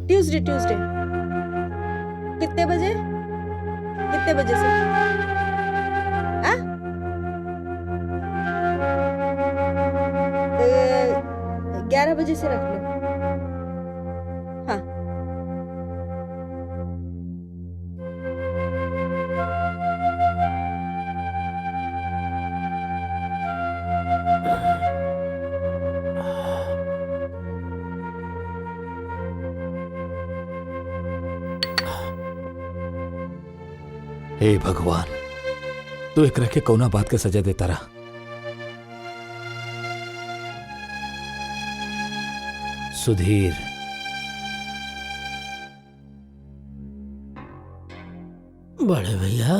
Tuesday Tuesday कितने बजे से? आ? 11 बजे से रख लो। हाँ। हे भगवान, तू एकरा के कौना बात के सजा देता रहा। सुधीर, बड़े भैया,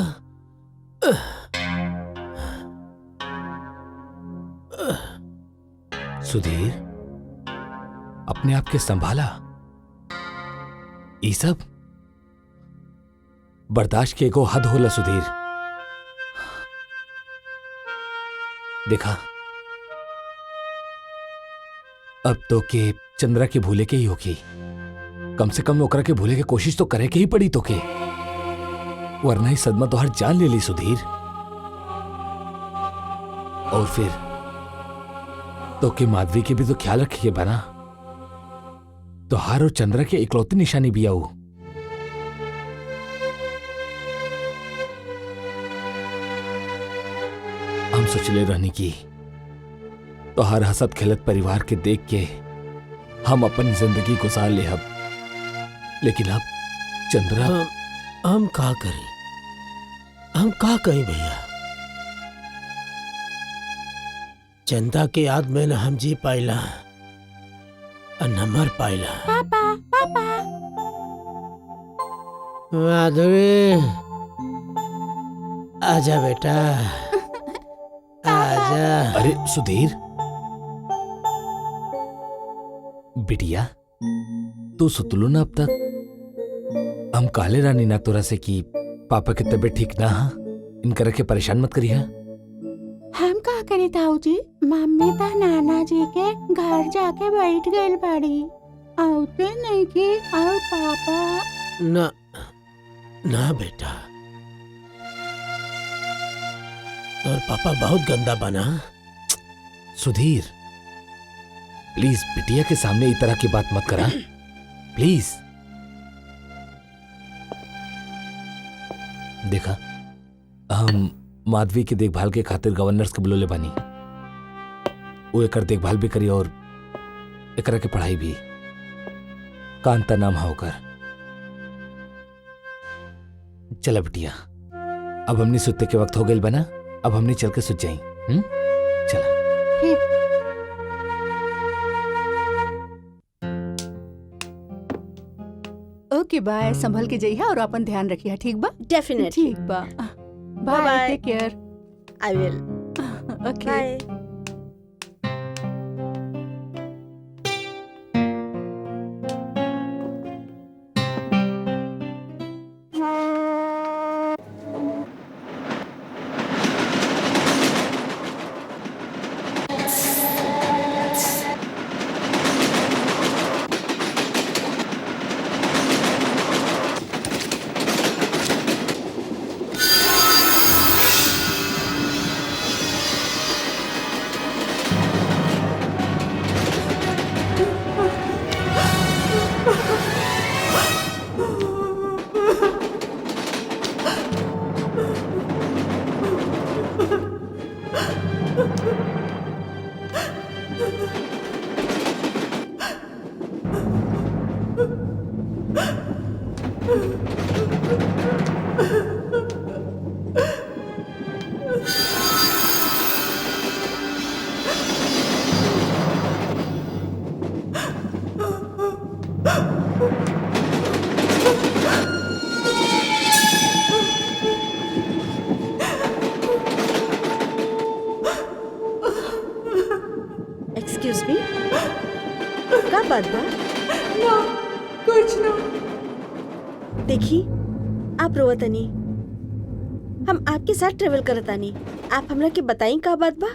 सुधीर, अपने आप के संभाला। ये सब बर्दाश्त के एगो हद होला सुधीर। देखा, अब तो के चंद्रा के भूले के ही होगी। कम से कम ओकरा के भूले के कोशिश तो करे के ही पड़ी तो के, वरना ही सदमा तो हर जान ले ली सुधीर। और फिर तो के माधवी के भी तो ख्याल रखिए बना। तो हार और चंद्रा के इकलौती निशानी भी आऊ। हम सोचले रहनी की तो हर हसत खेलत परिवार के देख के हम अपन जिंदगी गुजार ले अब, लेकिन अब चंद्रा। हम का करें, हम का कहें भैया। चंदा के याद में न हम जी पाइला और न मर पाइला। पापा पापा। माधुरी, आजा बेटा, आजा। अरे सुधीर, बिटिया तू सुतलू ना अब तक? हम काले रानी ना तोरा से कि पापा की तबीयत ठीक ना हा, इनकर के परेशान मत करिए। हम का करी ताऊ जी, मम्मी तो नाना जी के घर जाके बैठ गई पड़ी, आते नहीं की। और पापा ना ना बेटा, और पापा बहुत गंदा बना। सुधीर प्लीज बिटिया के सामने इस तरह की बात मत करा प्लीज। देखा, हम माधवी की देखभाल के खातिर गवर्नर्स के बुलोले बानी। वो एकर देखभाल भी करी और एकरा के पढ़ाई भी। कांता नाम है ओकर। चला बिटिया, अब हमने सुते के वक्त हो गई बना, अब हमने चल के सुत जाई। चला। ओके बाय, संभल के जाइए और अपन ध्यान रखिए, ठीक बा? डेफिनेटली। ठीक बा, bye, take care. I will. Okay bye. Excuse me, का बात बा? ना कुछ ना। देखी, आप रोवतनी, हम आपके साथ ट्रेवल करतानी। आप हमरा के बताई का बात बा?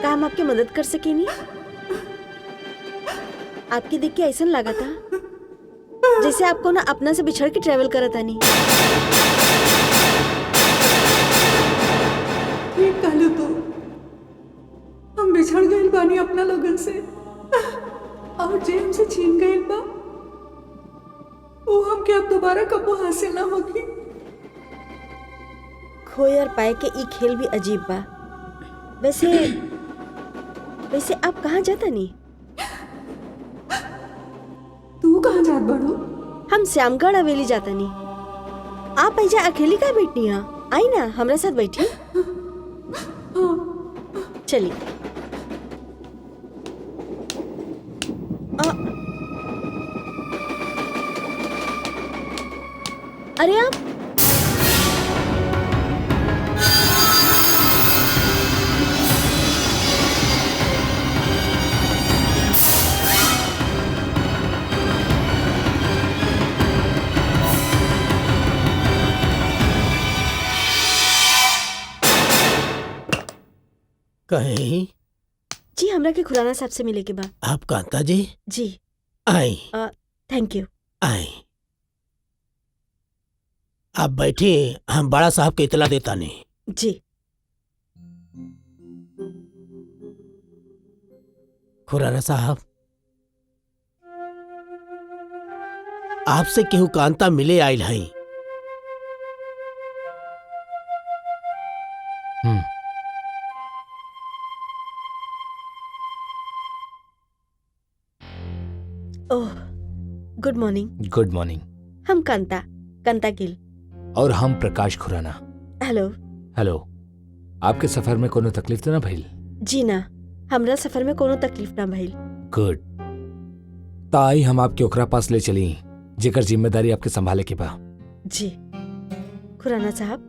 का हम आपके मदद कर सकेनी? आपके देख के ऐसा लगा था जैसे आपको ना अपना से बिछड़ के ट्रेवल करत आनी। ठीक कहलू तू, हम बिछड़ गइल बानी अपना लोगन से, और जे हमसे छीन गइल बा वो हमके अब दोबारा कबो हासिल ना होगी। खोए और पाए के ई खेल भी अजीब बा। वैसे वैसे आप कहाँ जाता नी? तू कहाँ जात बड़ू? हम श्यामगढ़ हवेली जाता नी। आप ऐजा अकेली का बैठनी है? आई ना हमरा साथ बैठी। चलिए। अरे आप कहीं जी, हमरा के खुराना साहब से मिले के बाद। आप कांता जी जी आई थैंक यू। आई, आप बैठिए, हम बड़ा साहब के इतला देता नहीं। जी। खुराना साहब, आपसे केहू कांता मिले आयल है। ओह, गुड मॉर्निंग। Good morning. हम कांता गिल। और हम प्रकाश खुराना। हेलो। हेलो। आपके सफर में कोनो तकलीफ तो ना भइल? जी ना, हमरा सफर में कोनो तकलीफ ना भइल। गुड। ताई हम आपके ओकरा पास ले चली जेकर जिम्मेदारी आपके संभाले के बा। जी। खुराना साहब,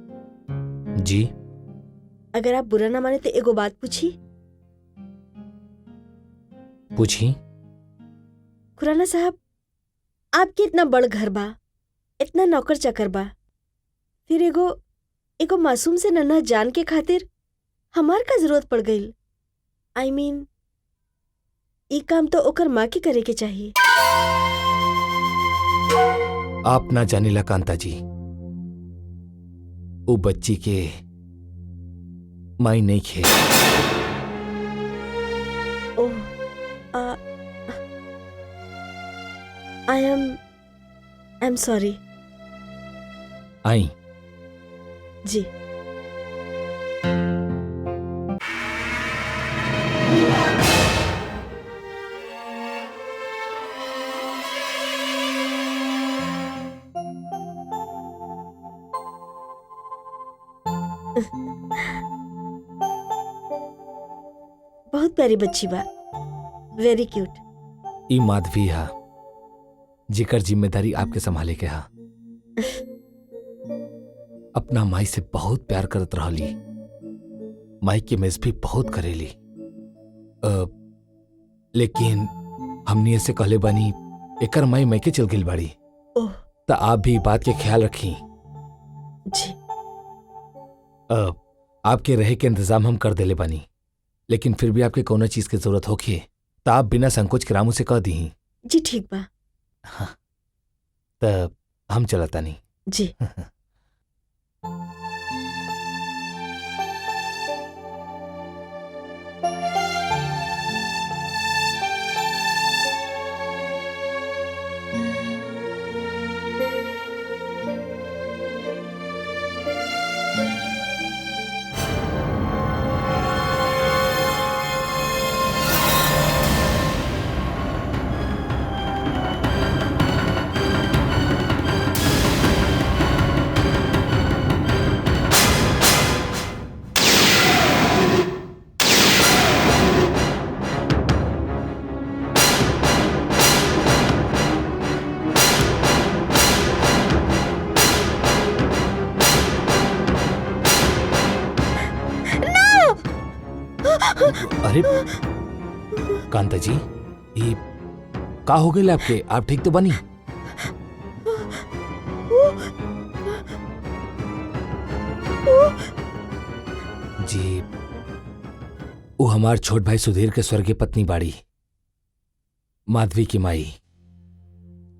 जी। अगर आप बुरा ना माने तो एगो बात पूछी। पूछी। खुराना साहब, आपके इतना बड़ घर बा, इतना नौकर चाकर बा, फिर एगो मासूम से नन्हा जान के खातिर हमार का जरूरत पड़ गई? आई मीन, ई काम तो ओकर माँ के करे के चाहिए। आप ना जानिला कांता जी, वो बच्ची के माई नहीं खे। ओह, आई एम सॉरी। आई। जी। बहुत प्यारी बच्ची बा, वेरी क्यूट। ई माधवी हा जिकर जिम्मेदारी आपके संभाले के हा। अपना माई से बहुत प्यार करत रहली, माई के मेज भी बहुत करेली। लेकिन हमनी ऐसे कहले बानी एकर माई मैके चल गई बाड़ी। ओह, तो आप भी बात के ख्याल रखी। जी। आपके रहे के इंतजाम हम कर देले बानी, लेकिन फिर भी आपके कोनो चीज की जरूरत होखी तो आप बिना संकोच के रामू से कह दी। जी ठीक बा। हाँ, तब हम चलता नहीं। जी। अरे कांता जी, ये का हो गई आपके? आप ठीक तो बनी? जी, वो हमार छोट भाई सुधीर के स्वर्गीय पत्नी बाड़ी, माधवी की माई।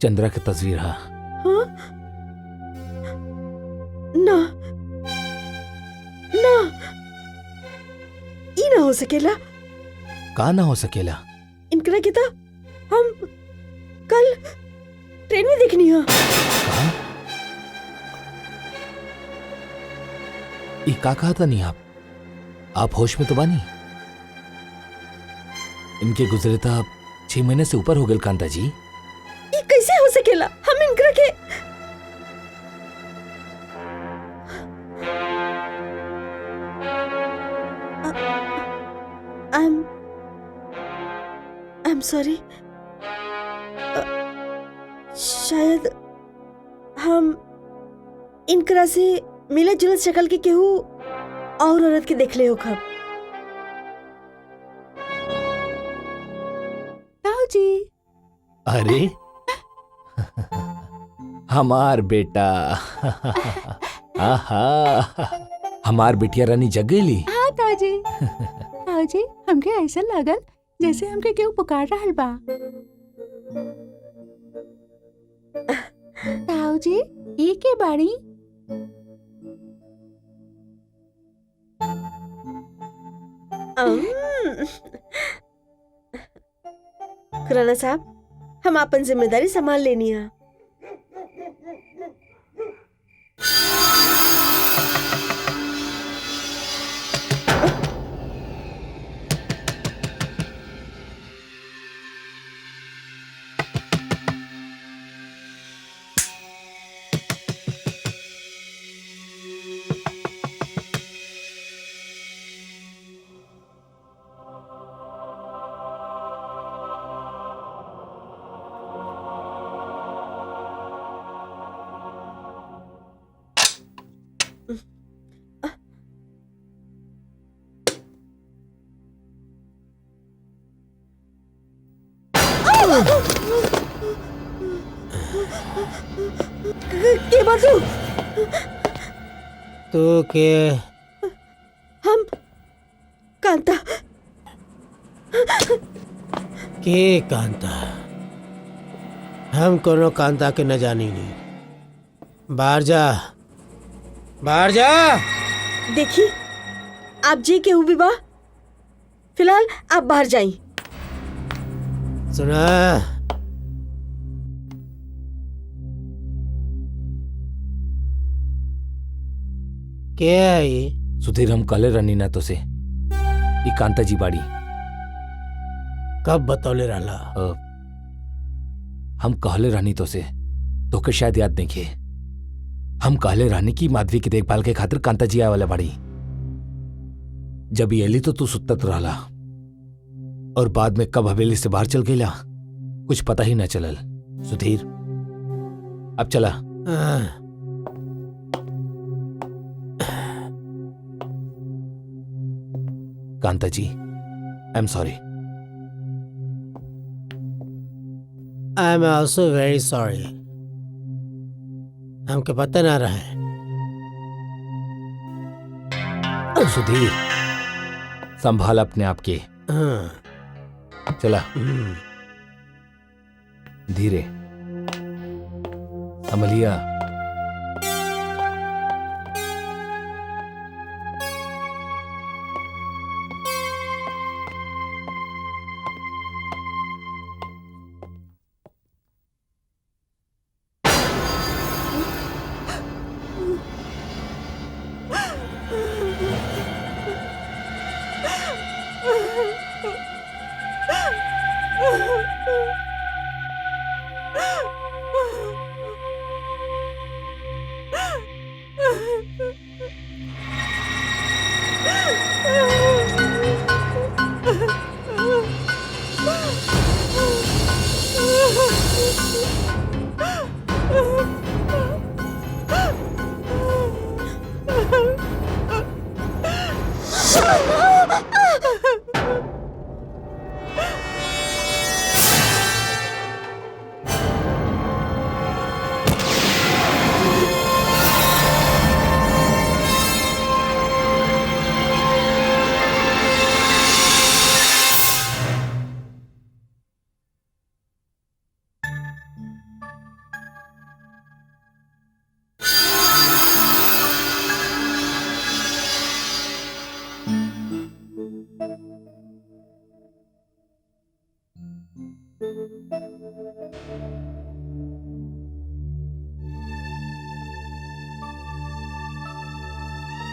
चंद्रा की तस्वीर हा। हाँ? ना ना, ई ना हो सकेला। का ना हो सकेला? इनकरा के तो हम कल ट्रेन में देखनी है। कहा? ई का कहा था नहीं आप होश में तो बानी? इनके गुजरे था 6 महीने से ऊपर हो गए कांता जी। ये कैसे हो सकेला? हम इनकरा के आई एम सॉरी। शायद हम इनकरा से मिला जुलत शक्ल के केहू और औरत के देख ले हो खब। ताऊ जी, अरे हमार बेटा। आहा, हमार बिटिया रानी जग गईली। हाँ ताऊ जी, हमके ऐसा लगल जैसे हमके केहू पुकार रहल बा। ताऊ जी, ई के बाड़ी? खुराना साहब, हम अपन जिम्मेदारी संभाल लेनी है। के बाजू तो के हम कांता के कांता? हम कोनो कांता के न जानी नहीं। बाहर जा, बाहर जा। देखी, आप जी के हुई बा, फिलहाल आप बाहर जाइए। सुना, क्या है ये? सुधीर, हम कहले रहनी ना तो से ई कांता जी बाड़ी। कब बतौले रहला? हम कहले रहनी तो से तोके शायद याद नहीं खे। हम कहले रहनी की माधवी की देखभाल के खातिर कांता जी आए वाला बाड़ी। जब ये अली तो तू सुतत रहला और बाद में कब हवेली से बाहर चल गईला कुछ पता ही ना चलल। सुधीर, अब चला। कांता जी, I am sorry. I am also very sorry. हमके पता ना रहे। सुधीर, संभाल अपने आप के। चला, धीरे संभलिया।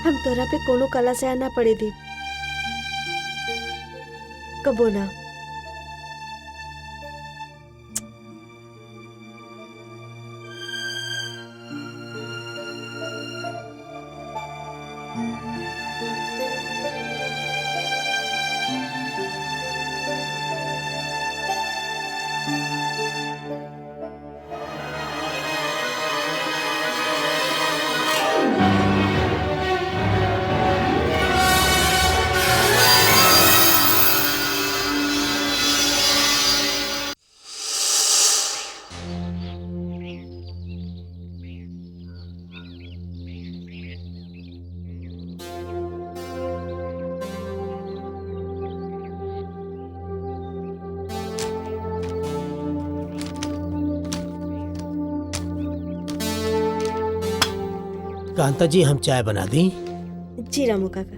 हम तोरा पे कोनो कला से ना पड़े दी, कबो ना। कांता जी, हम चाय बना दी? जी रामू काका।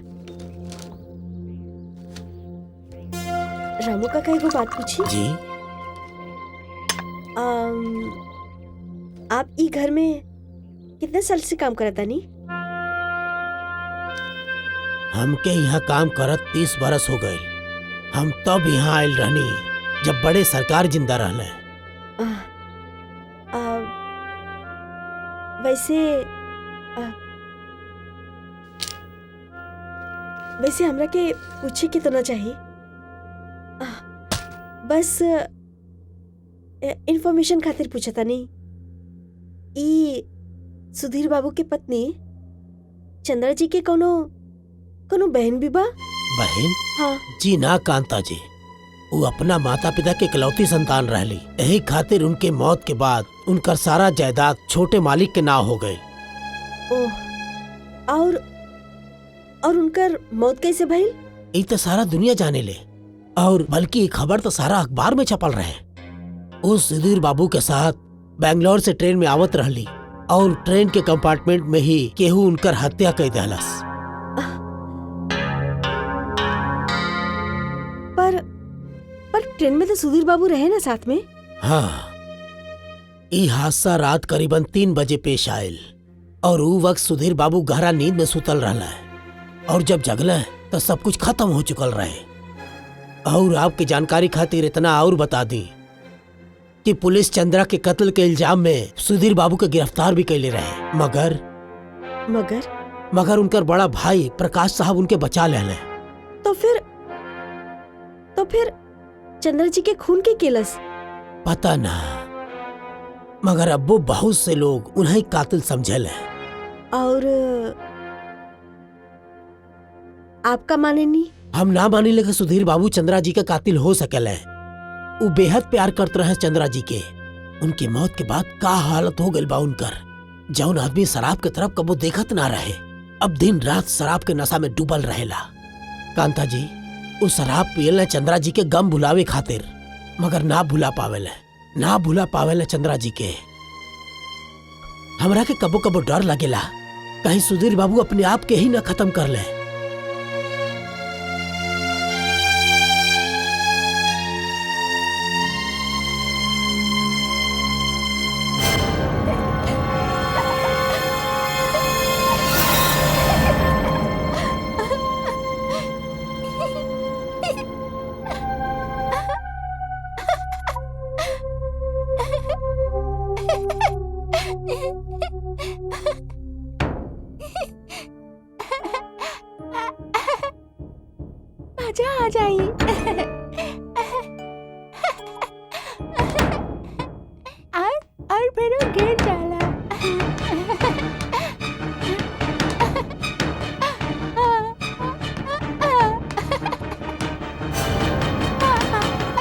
रामू काका एगो बात पूछी। जी। आप ई घर में कितने साल से काम करता नी? हमके यहाँ काम करत 30 बरस हो गए। हम तब यहाँ आयल रहनी जब बड़े सरकार जिंदा रहले। वैसे हमरा के पूछे के तो ना चाहिए, बस इंफॉर्मेशन खातिर पूछा था। नहीं, ई सुधीर बाबू के पत्नी चंद्रा जी के कोनो बहन भी बा? बहन? हाँ जी ना कांता जी, वो अपना माता पिता के इकलौती संतान रहली। यही खातिर उनके मौत के बाद उनकर सारा जायदाद छोटे मालिक के नाम हो गए। ओह, और उनकर मौत कैसे भइल? ये तो सारा दुनिया जाने ले, और बल्कि ये खबर तो सारा अखबार में छपल रहे। उस सुधीर बाबू के साथ बेंगलोर से ट्रेन में आवत रहली और ट्रेन के कंपार्टमेंट में ही केहू उनकर हत्या कर देहलस। पर ट्रेन में तो सुधीर बाबू रहे ना साथ में? हाँ, ये हादसा रात करीबन 3 बजे पेश आयल और वो वक्त सुधीर बाबू गहरा नींद में सुतल रहला है, और जब जगले तो सब कुछ खत्म हो चुकल रहे। और आपकी जानकारी खातिर इतना और बता दी कि पुलिस चंद्रा के कत्ल के इल्जाम में सुधीर बाबू के गिरफ्तार भी कैले रहे, मगर उनकर बड़ा भाई प्रकाश साहब उनके बचा ले। तो फिर चंद्रा जी के खून के केलस? पता ना, मगर अब्बू बहुत से लोग उन्हें कातिल समझल है। और आपका माने नहीं? हम ना मानी लेकिन सुधीर बाबू चंद्रा जी का कातिल हो सकल है। वो बेहद प्यार करते रहे चंद्रा जी के। उनकी मौत के बाद का हालत हो गई बा उनकर। जौन आदमी शराब के तरफ कबो देखत ना रहे, अब दिन रात शराब के नशा में डूबल रहेला। कांता जी, वो शराब पियल चंद्रा जी के गम भुलावे खातिर, मगर ना भुला पावेला चंद्रा जी के। हमरा के कबो कबो डर लगेला कहीं सुधीर बाबू अपने आप के ही ना खत्म कर ले। मजा आ जाई। और फिर वो गिर जाला।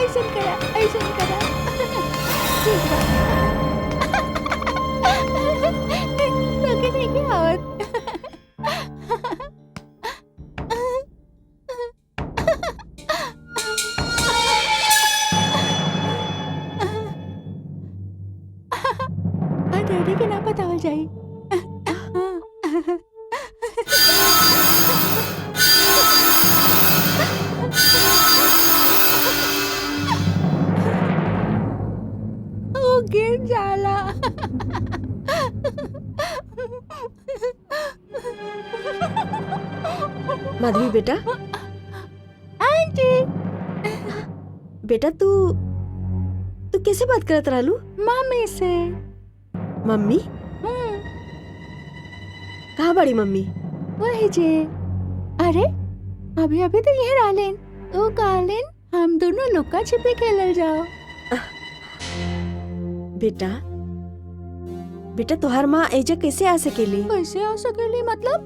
ऐसन करा। ठीक बा। तोके नहीं आवत। डैडी के ना बतावल जाई। ओ गिर जाला। माधवी बेटा, आंटी। बेटा तू तू कैसे बात करत रहलू? मम्मी से। मम्मी? कहाँ बड़ी मम्मी? वही जे। अरे अभी अभी तो ये रालेन ओ कालेन हम दोनों लुका छिपी खेलल जाओ। बेटा बेटा तोहार माँ एजा कैसे आ सकेली? कैसे आ सकेली मतलब?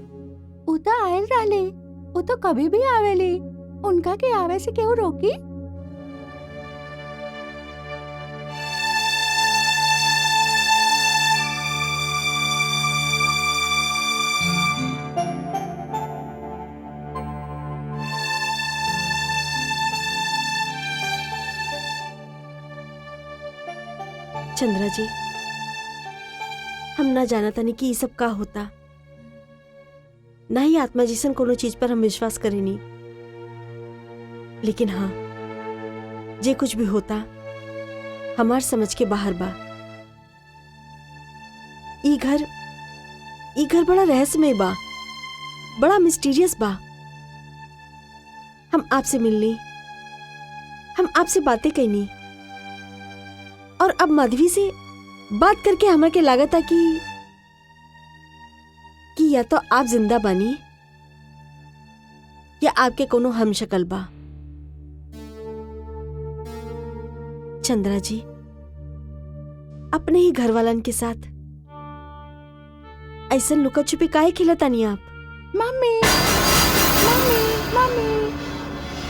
उ तो आयल राले, उ तो कभी भी आवेली। उनका के आवे से केहू रोकी? चंद्रा जी, हम ना जाना तानी कि ये सब का होता, ना ही आत्मा जैसन कोनो चीज पर हम विश्वास करेनी। लेकिन हाँ, जे कुछ भी होता हमार समझ के बाहर बा। ई घर बड़ा रहस्यमय बा, बड़ा मिस्टीरियस बा। हम आपसे मिलनी, हम आपसे बातें कहनी, और अब माधवी से बात करके हमारे के लागत है कि या तो आप जिंदा बानी या आपके कोनो हम शक्ल बा। चंद्रा जी, अपने ही घर वालन के साथ ऐसा लुका छुपी काहे खिलतानी आप? मम्मी मम्मी मम्मी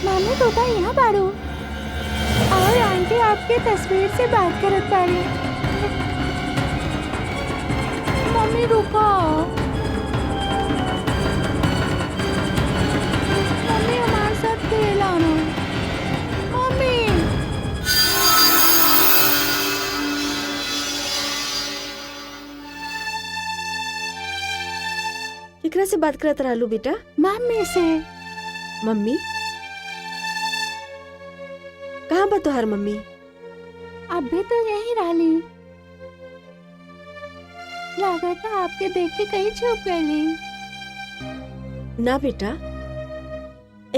मम्मी तो का यहाँ बाड़ू और आंटी आपकी तस्वीर से बात करत बाड़ी। मम्मी रुको, मम्मी हमारे साथ खेलाना। मम्मी केकरा से बात करत रहलू बेटा? मम्मी से। मम्मी? कहाँ बा तोहार मम्मी? अभी तो यही राली, लागत आपके देख के कहीं छुप गई। ना बेटा,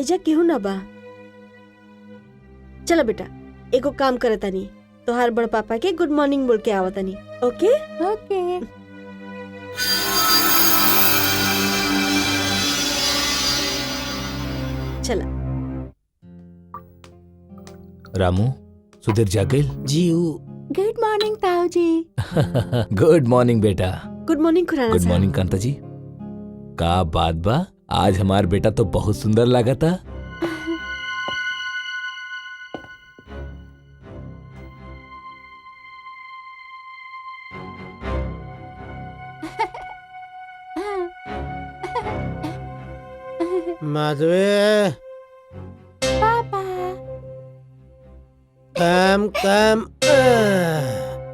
एजा केहू ना बा। चलो बेटा, एको काम करतानी, तोहार बड़ पापा के गुड मॉर्निंग बोल के आवतानी। ओके? ओके। चला। रामू, सुधीर जाग गइल? जी ऊ गुड मॉर्निंग ताऊ जी। गुड मॉर्निंग बेटा। गुड मॉर्निंग खुराना गुड साहब। मॉर्निंग कांता जी। का बात बा, आज हमार बेटा तो बहुत सुंदर लगा था। माधवे, पापा काम काम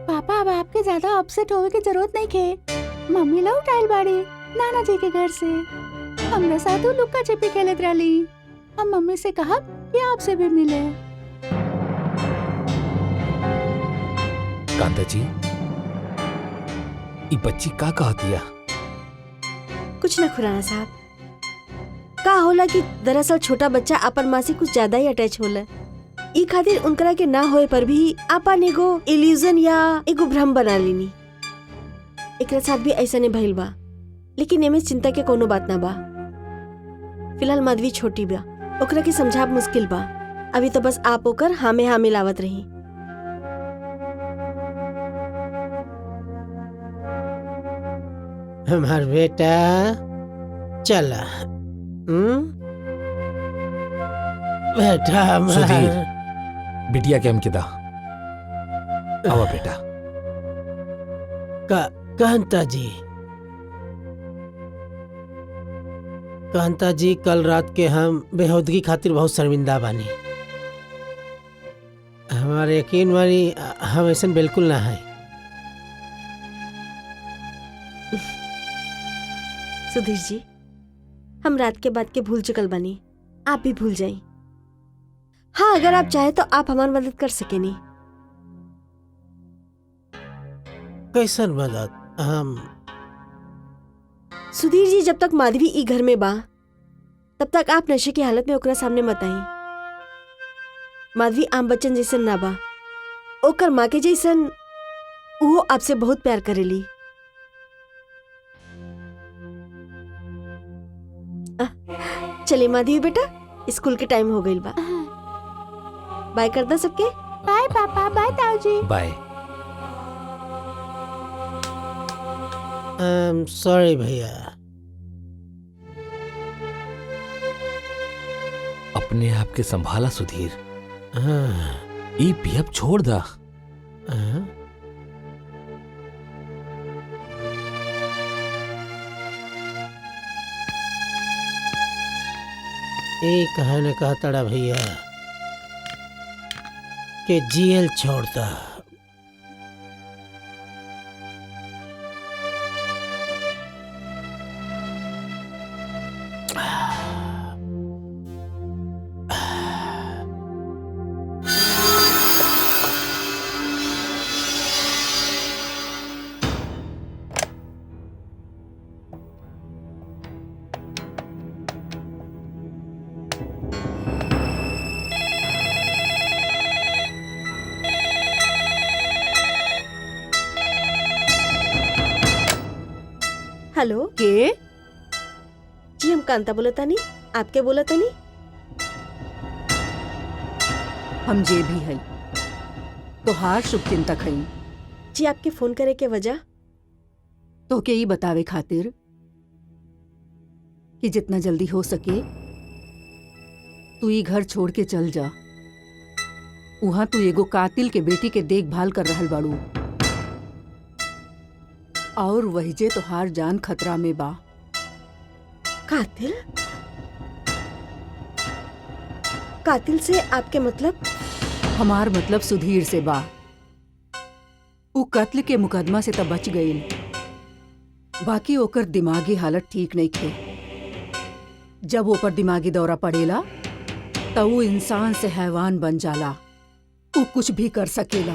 पापा अब आपके ज्यादा अपसेट होने की जरूरत नहीं खे। मम्मी लौट आइल बाड़ी नाना जी के घर से। हमरा साथ उ लुक्का छिपी खेलत रही। हम मम्मी से कहा कि आपसे भी मिले। कांता जी, ई बच्ची का कहतिया? कुछ ना खुराना साहब, का होला कि दरअसल छोटा बच्चा अपन माँ से कुछ ज्यादा ही अटैच होला। ई खातिर उनकरा के ना होए पर भी आपन एगो इल्यूजन या एगो भ्रम बना लेनी। एकरा साथ भी ऐसा नहीं भइल बा, लेकिन एमे चिंता के कोनो बात ना बा। फिलहाल माधवी छोटी बा, ओकरा के समझाब मुश्किल बा। अभी तो बस आप ओकर हाँ में लावत रही। हमार बेटा चला। बेटा सुधीर, हमार बिटिया के हम किदा आवा बेटा। कांता जी, कांता जी, कल रात के हम बेहूदगी खातिर बहुत शर्मिंदा बानी। हमारे यकीन मानी, हम ऐसा बिल्कुल ना है। सुधीर जी, हम रात के बाद के भूल चुकल बानी, आप भी भूल जाई। हाँ, अगर आप चाहे तो आप हमारी मदद कर सकेनी। कैसन मदद? हम सुधीर जी, जब तक माधवी ई घर में बा तब तक आप नशे की हालत में ओकरा सामने मत आई। माधवी आम बच्चन जैसन ना बा, ओकर माँ के जैसन वो आपसे बहुत प्यार करेली। चलिए माधवी बेटा, स्कूल के टाइम हो गई बा। बाय कर दो सबके। बाय पापा, बाय ताऊजी। बाय। सॉरी भैया। अपने आप के संभाला सुधीर। हाँ, ई भी अब छोड़ दा। हाँ। ये कहा न कहा तड़ा भैया कि जेल छोड़ता। हेलो के जी, हम कांता बोलतानी। आपके बोलतानी? हम जे भी हई तोहार शुभ चिंतक हई। जी, आपके फोन करे के वजह? तो के ई बतावे खातिर कि जितना जल्दी हो सके तू ई घर छोड़ के चल जा। वहां तू एगो कातिल के बेटी के देखभाल कर रहल बाड़ू और वही जे तोहार जान खतरा में बा। कातिल? कातिल से आपके मतलब? हमार मतलब सुधीर से बा। उ कत्ल के मुकदमा से तब बच गईल, बाकी ओकर दिमागी हालत ठीक नहीं थे। जब ओपर दिमागी दौरा पड़ेला तो वो इंसान से हैवान बन जाला। उ कुछ भी कर सकेला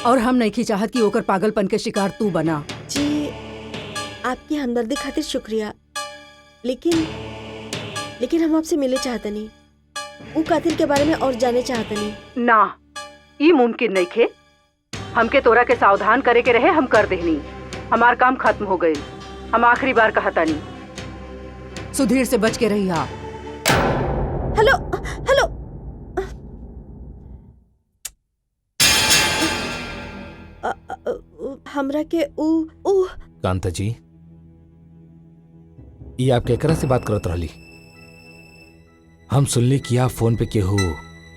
और हम नहीं चाहत कि ओकर पागलपन के शिकार तू बना। जी, आपकी हमदर्दी खातिर शुक्रिया, लेकिन हम आपसे मिले चाहतनी। वो कातिल के बारे में और जाने चाहतनी। ना, ई मुमकिन नहीं खे। हमके तोरा के सावधान करे के रहे, हम कर देहनी। हमार काम खत्म हो गए। हम आखिरी बार कहतानी, सुधीर से बच के रही। हा हेलो हेलो, हमरा के ऊ कांता जी, ये आप केकरा से बात करत रहली? हम सुनली कि आप फोन पे केहू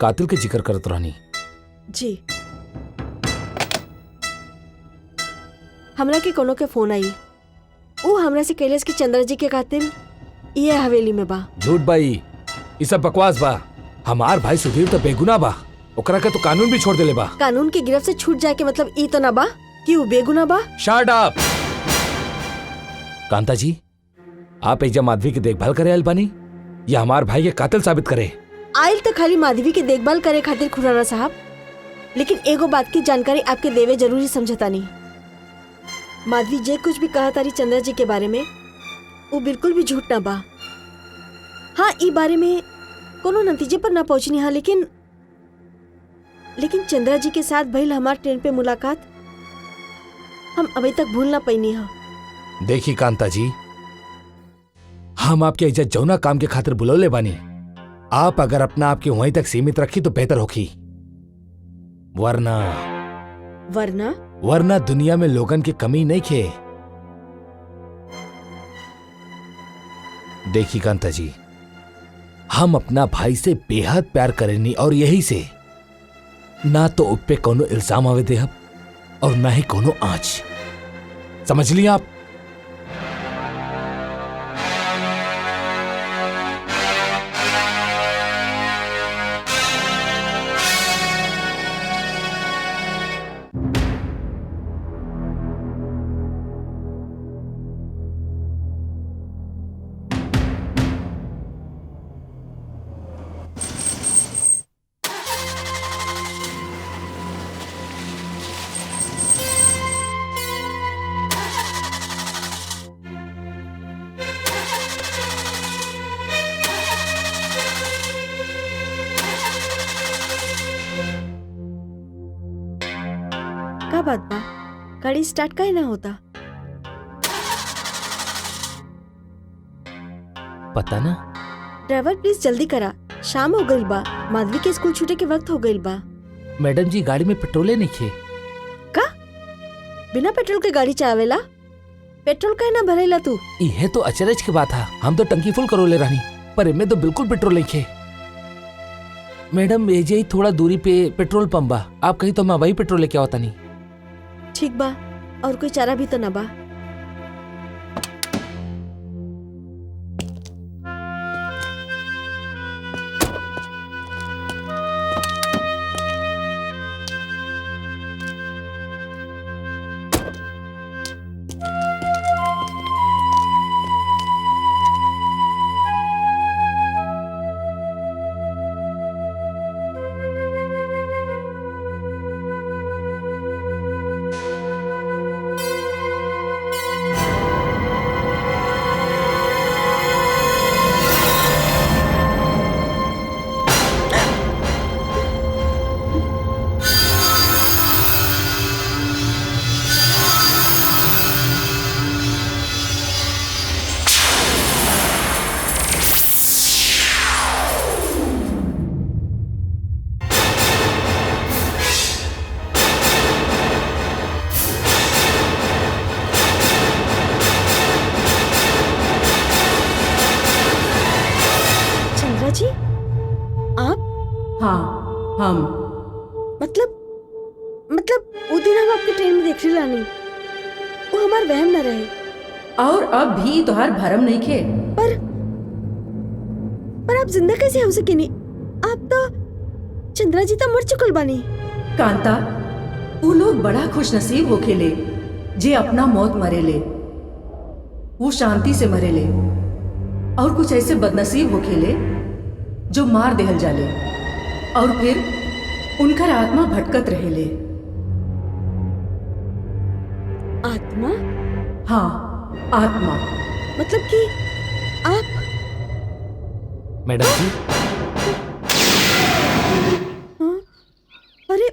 कातिल के जिक्र करत रहनी। जी, हमरा के कोनो के फोन आई। ऊ हमरा से कैलाश की चंद्रा जी के कातिल ये हवेली में बा। झूठ बाई, ये सब बकवास बा। हमार भाई सुधीर तो बेगुनाह बा, ओकरा के तो कानून भी छोड़ देले बा। कानून की गिरफ्त से छूट जाए के मतलब ई तो ना बा कि ऊ बेगुनाह बा। Shut up. कांता जी, आप एजा माधवी की देखभाल करे आयल बानी या हमार भाई के कातिल साबित करे? आयल तो खाली माधवी की देखभाल करे खातिर खुराना साहब, लेकिन एगो बात की जानकारी आपके देवे जरूरी समझता नहीं। माधवी जे कुछ भी कहा तारी चंद्रा जी के बारे में, वो बिल्कुल भी झूठ ना बा। हाँ, ई बारे में कोनो नतीजे पर ना पहुंचनी। हाँ, लेकिन चंद्रा जी के साथ भइल हमार ट्रेन पे मुलाकात हम अभी तक भूल ना पैनी। हाँ देखी कांता जी, हम आपके इज्जत जौना काम के खातिर बुलौले बानी। आप अगर अपना आपके वहीं तक सीमित रखी तो बेहतर होगी, वरना दुनिया में लोगन की कमी नहीं खे। देखी कांता जी, हम अपना भाई से बेहद प्यार करेनी और यही से ना तो उप पे कोनो इल्जाम आवे देहब और ना ही कोनो आँच। समझ लिया आप? का बात बा? गाड़ी स्टार्ट काहे ना होता? पता ना। ड्राइवर प्लीज जल्दी करा, शाम हो गई बा, माधवी के स्कूल छूटे के वक्त हो गई बा। मैडम जी गाड़ी में पेट्रोले नहीं खे। का बिना पेट्रोल के गाड़ी चलावेला? पेट्रोल काहे ना भरेला तू? यह तो अचरज की बात है, हम तो टंकी फुल करो ले रानी, पर इनमें तो बिल्कुल पेट्रोल नहीं खे। मैडम एजे ही थोड़ा दूरी पे पेट्रोल पंप बा, आप कहीं तो मैं वही पेट्रोल लेके आवता नहीं। ठीक बा, और कोई चारा भी तो ना बा। चंद्रा जी, आप? हाँ, हम। मतलब वो दिन हम आपके ट्रेन में देख रही लानी, वो हमार वहम न रहे। और अब भी तोहार भरम नहीं खे। पर आप जिंदा कैसे हो सके नहीं? आप तो चंद्रा जी तो मर चुकल बानी। कांता, वो लोग बड़ा खुशनसीब होखेले जे अपना मौत मरेले, वो शांति से मरेले। और कुछ ऐसे बदनसीब होखेले जो मार देहल जाले और फिर उनकर आत्मा भटकत रहेले। आत्मा? हाँ, आत्मा। मतलब कि आप? मैडम जी हाँ? अरे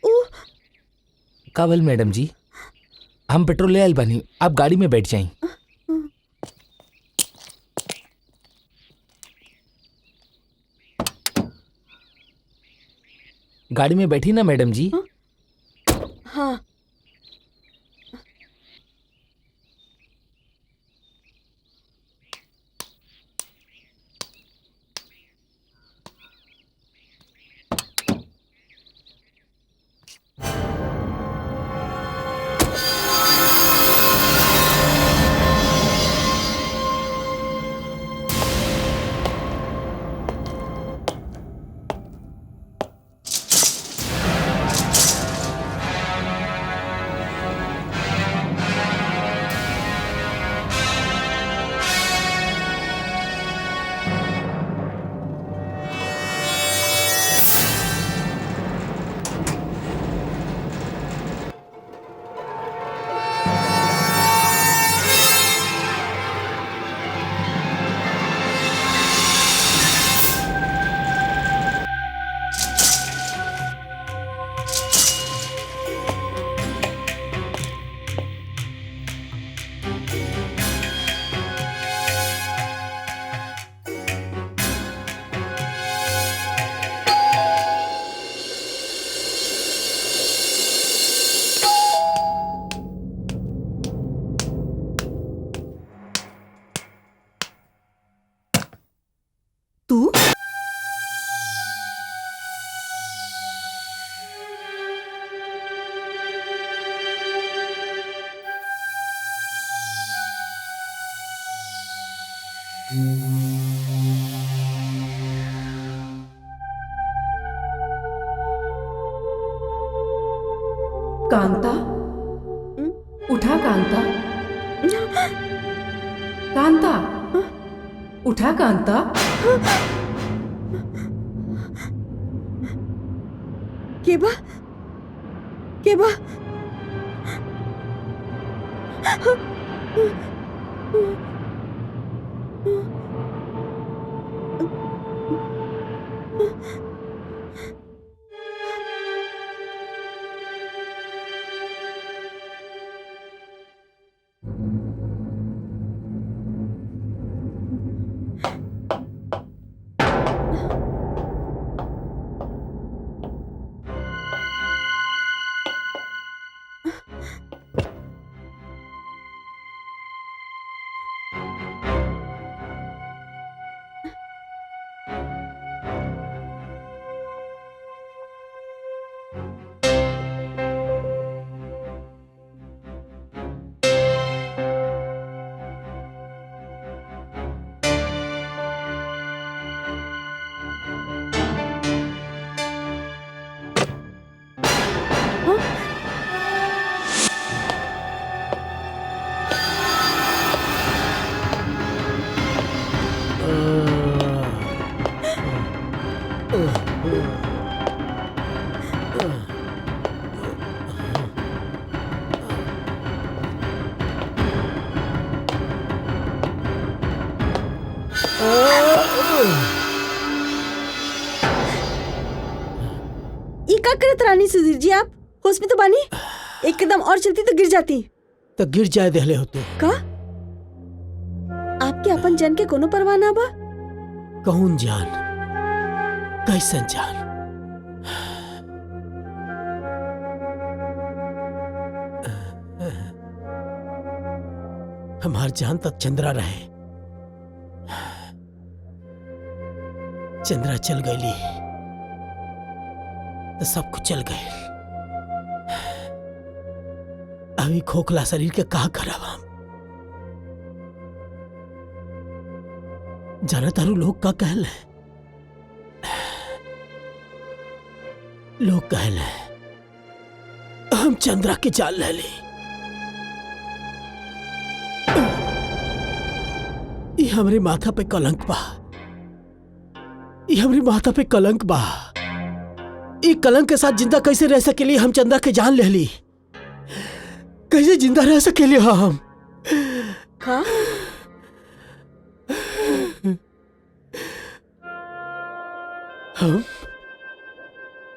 ओ, कावल मैडम जी, हम पेट्रोल ले आयल बानी, आप गाड़ी में बैठ जाएं। गाड़ी में बैठी ना मैडम जी। हाँ। तू? कांता, उठा कांता। कांता, उठा कांता। केबा? केबा? ये का करत रानी सुधीर जी? आप होश में तो बानी? एक कदम और चलती तो गिर जाती। तो गिर जाए देहले हो तू। का आपके अपन जन के कोनो परवाह ना बा? कौन जान, कैसन जान? हमार जान तक चंद्रा रहे, चंद्रा चल गई तो सब कुछ चल गए। अभी खोखला शरीर के कहा खराब हम जाना तारू। लोग का कहल है, लोग कहल है हम चंद्रा के जान ले ली। ये हमरे माथा पे कलंक बा, ये हमरे माथा पे कलंक बा। ये कलंक के साथ जिंदा कैसे रह सकेली? हम चंद्रा के जान ले ली, कैसे जिंदा रह सकेली हम? का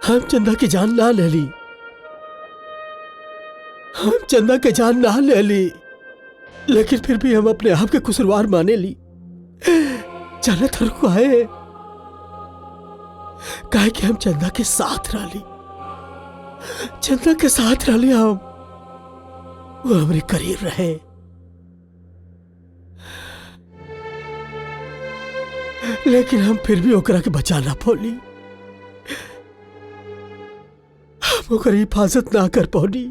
हम चंदा के जान ना ले ली, हम चंदा के जान ना ले ली, लेकिन फिर भी हम अपने आप के कसूरवार माने ली। जाना तो रुको है काहे कि हम चंदा के साथ रही, चंदा के साथ रही। हम वो हमारे करीब रहे, लेकिन हम फिर भी ओकरा के बचा ना पौली, हम ओकर हिफाजत ना कर पौली।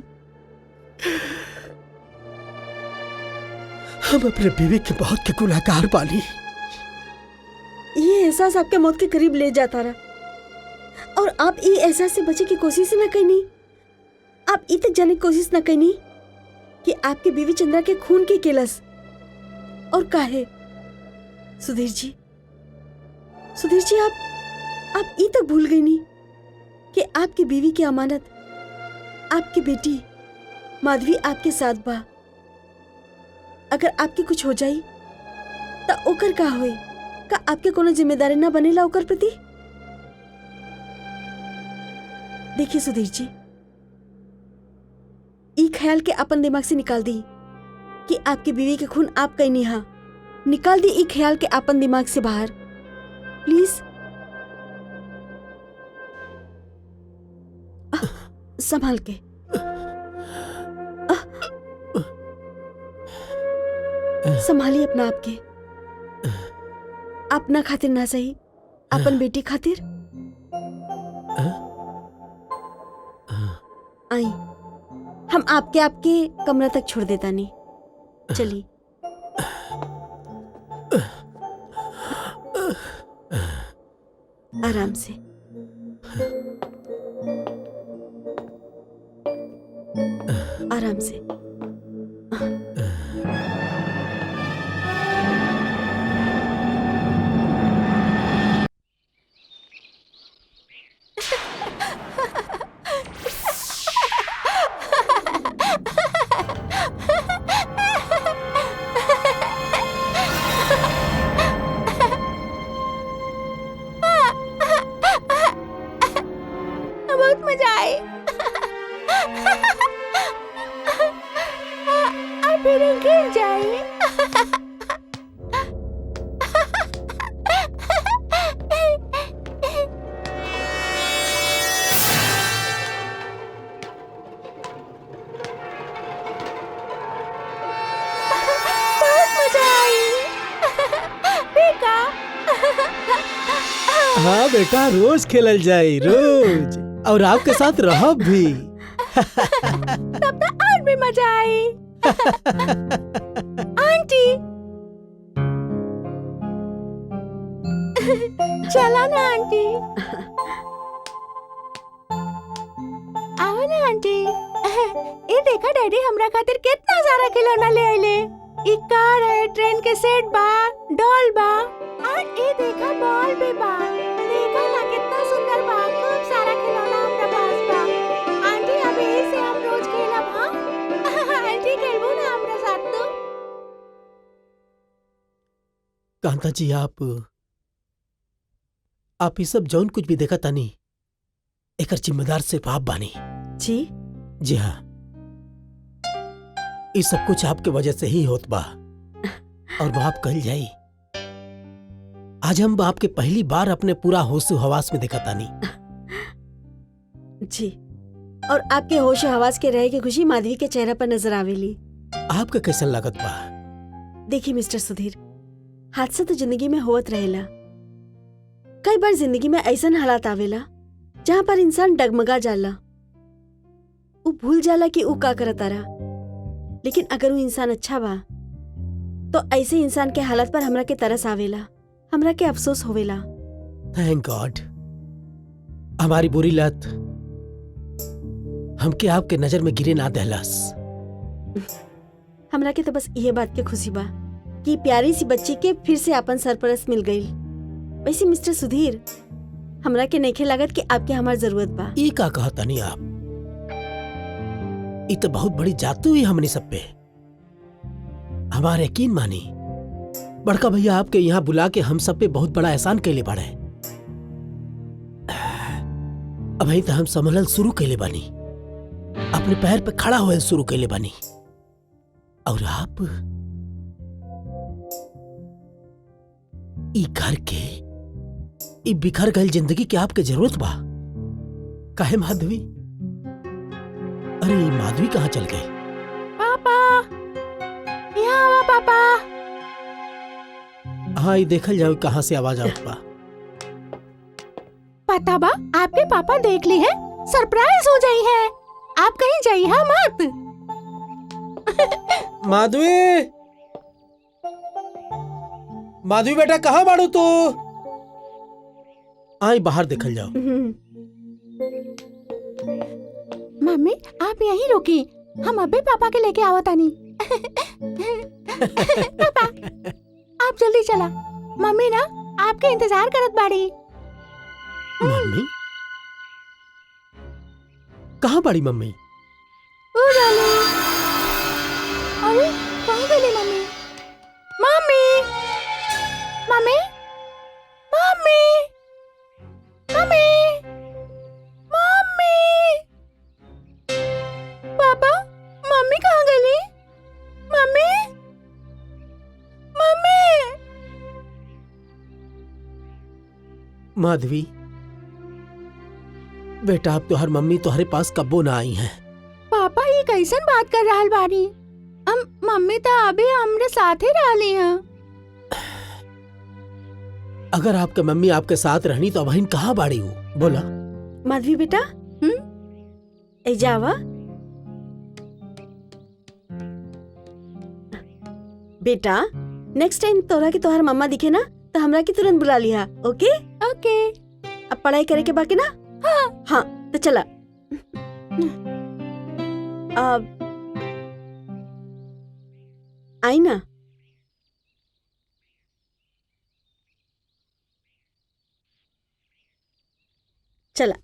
हम अपने बीवी के मौत के गुनहगार बानी। ये एहसास आपके मौत के करीब ले जाता रहा और आप ये एहसास से बचे की कोशिश न करनी। आप ये तक जाने की कोशिश न करनी कि आपके बीवी चंद्रा के खून की किलस और काहे। सुधीर जी, सुधीर जी, आप ये तक भूल गई नहीं कि आपकी बीवी की अमानत आपकी बेटी माधवी आपके साथ बा। अगर आपके कुछ हो जाई तो ओकर का होई? का आपके कोनो जिम्मेदारी ना बनेला ओकर प्रति? देखिए सुधीर जी, ई ख्याल के अपन दिमाग से निकाल दी कि आपकी बीवी के खून आप कहीं नहीं। हाँ, निकाल दी ई ख्याल के अपन दिमाग से बाहर, प्लीज। संभाल के। संभालिए अपना आप के, अपना खातिर ना सही, अपन बेटी खातिर। आई, हम आपके कमरा तक छोड़ देता नहीं। चलिए। आराम से। आराम से। बहुत मजा आई। और फिर गिर जाए। बहुत मजा आई। बेटा। हाँ बेटा, रोज खेलल जाए, रोज। और आपके साथ रह भी। तब तो और भी मजा आई। आंटी चला ना आंटी, आओ ना आंटी। ये देखा डैडी हमरा खातिर कितना सारा खिलौना ले आइले। ई कार है, ट्रेन के सेट बा, डॉल बा, और ये देखा बॉल भी बा। देखा ना कितना सुंदर बा, खूब सारा खिलौना हमरा पास बा। आंटी अब यही से हम रोज खेलब, हाँ? आंटी खेलबो ना हमरा साथ तो? कांता जी, आप ये सब जौन कुछ भी देखा तानी, एकर जिम्मेदार सिर्फ आप बानी। जी जी हाँ, ये सब कुछ आपके वजह से ही होत बा। और बाप कल जाई, आज हम आपके पहली बार अपने पूरा होश हवास में देखा तानी। जी, और आपके होश हवास के रहे की खुशी माधवी के चेहरा पर नजर आवेली। आपका कैसन लागत बा? देखिए मिस्टर सुधीर, हादसा तो जिंदगी में होत रहेला। कई बार जिंदगी में ऐसन हालात आवेला जहाँ पर इंसान डगमगा जाला, वो भूल जाला कि वो का करतारा। लेकिन अगर वो इंसान अच्छा बा तो ऐसे इंसान के हालत पर हमरा के तरस आवेला, हमरा के अफसोस होवेला। थैंक गॉड, हमारी बुरी लत हमके आपके नजर में गिरे ना दहलस। हमरा के तो बस ये बात के खुशी बा कि प्यारी सी बच्ची के फिर से अपन सरपरस्त मिल गई। वैसे मिस्टर सुधीर, हमरा के नइखे लागत कि आपके हमार जरूरत बा। ये का कहा तानी आप? ये तो बहुत बड़ी जादू हुई हमने सब पे। हमारे यकीन मानी, बड़का भैया आपके यहाँ बुला के हम सब पे बहुत बड़ा एहसान कैले बाड़े। अब तो हम संभलल शुरू कैले बानी, अपने पैर पे खड़ा होए शुरू कैले बानी। और आप ई घर के, ई बिखर गई जिंदगी के आपके जरूरत बा। काहे माधवी? अरे माधवी कहाँ चल गए? पापा, यहाँ आवा पापा। हाँ, ये देखल जाओ कहाँ से आवाज आवत बा। पता बा, आपके पापा देख ली है, सरप्राइज हो जाई है। आप कहीं जाइए हाँ मत। माधवी, माधवी बेटा कहाँ बाड़ू तू? आई बाहर देखल जाओ। मम्मी आप यहीं रुकी, हम अभी पापा के लेके आवत आनी। पापा आप जल्दी चला, मम्मी ना आपके इंतजार करत बाड़ी। मम्मी कहाँ बाड़ी? मम्मी ओ डाली, अरे कहाँ गई mummy? Mummy, mummy, mummy, mummy, mummy, पापा, मम्मी कहाँ गई? Mummy, mummy. माधवी बेटा, अब तो हर मम्मी तुम्हारे पास कब्बो ना आई हैं। पापा ये कैसन बात कर रहा बानी? मम्मी तो अभी हमरे साथ ही रही हैं। अगर आपके मम्मी आपके साथ रहनी तो बहन कहाँ बाड़ी हो? बोला। माधवी बेटा, एजा आवा। बेटा, नेक्स्ट टाइम तोरा के तोहर मम्मा दिखे ना तो हमरा के तुरंत बुला लिहा, ओके? ओके। अब पढ़ाई करे के बाकी ना? हाँ, तो चला। अब आई ना। चला।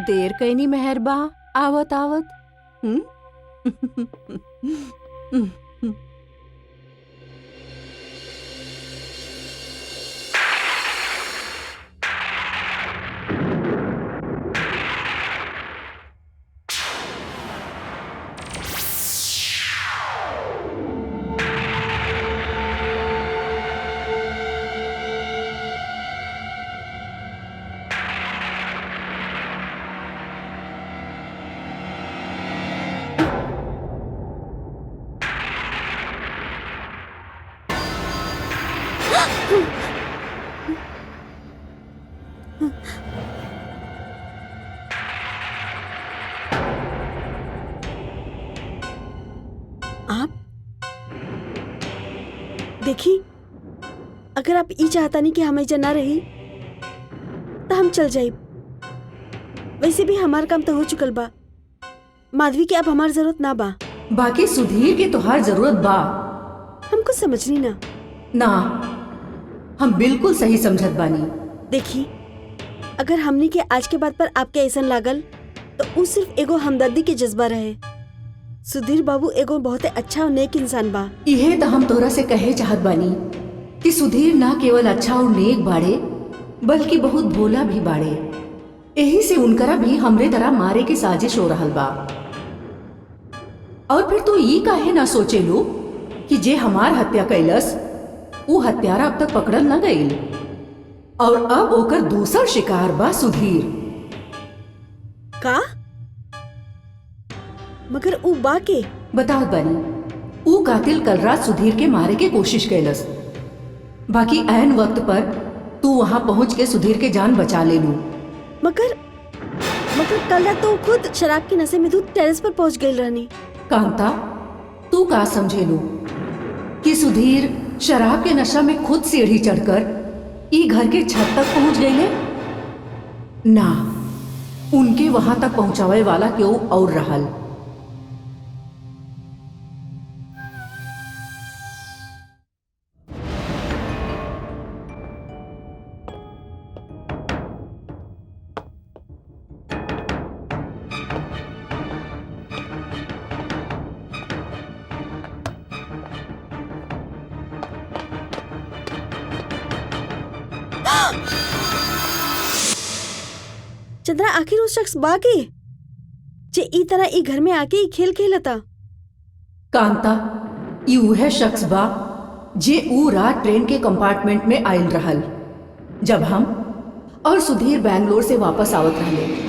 देर कैनी मेहरबा आवत आवत। आप देखी, अगर आप ई चाहता नहीं कि हमें जना रही तो हम चल जाए। वैसे भी हमार काम तो हो चुकल बा। माधवी के अब हमार जरूरत ना बा। बाकी सुधीर के तोहार जरूरत बा। हमको समझनी ना। ना, हम बिल्कुल सही समझत बानी। देखी, अगर हमनी के आज के बाद पर आपके ऐसा लागल तो वो सिर्फ एगो हमदर्दी के जज्बा रहे। सुधीर बाबू एगो बहुत अच्छा और नेक इंसान बा। इहे तो हम तोरा से कहे चाहत बानी कि सुधीर ना केवल अच्छा और नेक बाड़े बल्कि बहुत भोला भी बाड़े। यही से उनकरा भी हमरे तरह मारे की साजिश हो रहल बा। और फिर तू ये काहे ना सोचे लो कि जे हमार हत्या कैलस वो हत्यारा अब तक पकड़ल न गईल और अब ओकर दूसर शिकार बा सुधीर। का? मगर ऊ बा के बताओ बनी, ऊ कातिल कल रात सुधीर के मारे के कोशिश कैलस। बाकी ऐन वक्त पर तू वहां पहुंच के सुधीर के जान बचा ले लू। मगर कल रात तो खुद शराब के नशे में दूध टेरेस पर पहुंच गई रहनी। कांता, तू का समझे लू कि सुधीर शराब के नशा में खुद सीढ़ी चढ़कर ई घर के छत तक पहुंच गए? ना, उनके वहां तक पहुंचावे वाला क्यों और रहल। चंद्रा, आखिर उस शख्स बा के जे ई तरह ई घर में आके ई खेल खेलता। कांता, यू है शख्स बा जे ऊ रात ट्रेन के कंपार्टमेंट में आयल रहल जब हम और सुधीर बैंगलोर से वापस आवत रहले।